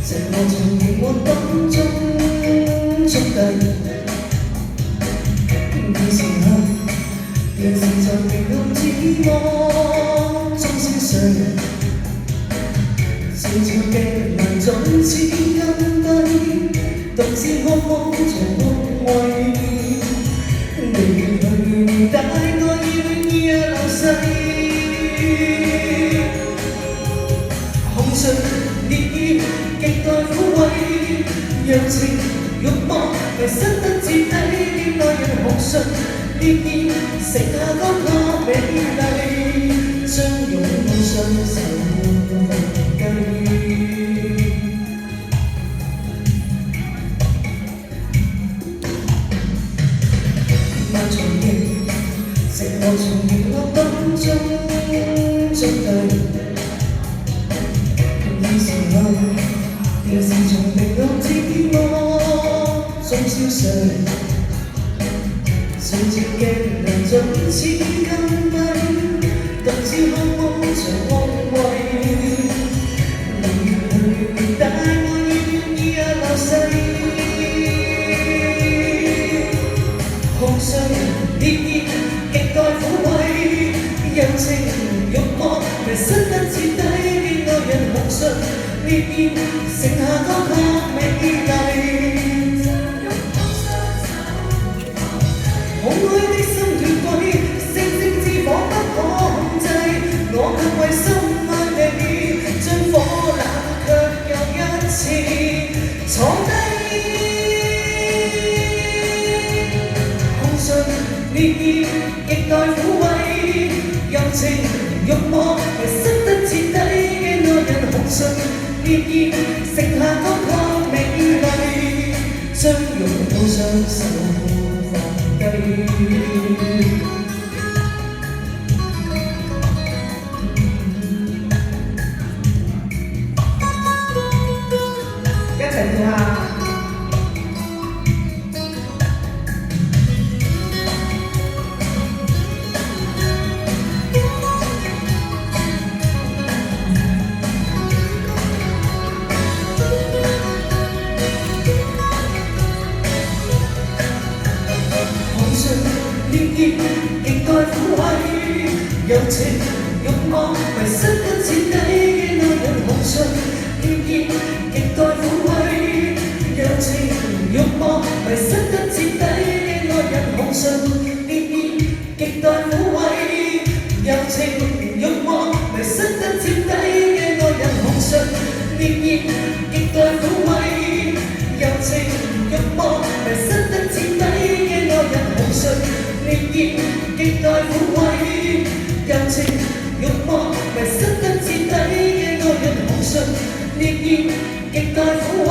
成我從凝望當中觸底。有時候，電視在屏幕指我中消逝，笑着嘅難總似金低，獨自渴望重安慰。離去大愛永遠流逝，紅唇烈焰極待撫慰，讓情慾望迷失得徹底。戀愛人紅唇烈焰剩下嗰個美麗，將擁抱雙手放低。漫長夜，食我從熒幕當中觸底。有時候，電視從屏幕指我中消逝，垂直嘅能總似金幣，獨自渴望長安慰。離去大愛願意流逝。紅唇烈焰極待撫慰，柔情慾望迷失得徹底。戀愛人紅唇烈焰剩下嗰個美麗，恐懼的心越貴，星至火不可控制。我卻為心愛你，將火冷卻又一次坐低。烈焰極待撫慰，柔情慾望迷失得徹底。戀愛人紅唇烈焰剩下嗰個美麗，將擁抱雙手放低。一齊跳下。烈焰極待撫慰，柔情慾望迷失得徹底。戀愛人紅唇烈焰極待撫慰，柔情慾望迷失得徹底。戀愛人紅唇烈焰極待撫慰，柔情慾望迷失得徹底。戀愛人紅唇烈焰極待撫慰，柔情慾望迷失得徹底。戀愛人紅唇烈焰極待撫慰，柔情慾望迷失得徹底。戀愛人紅唇烈焰極待撫慰。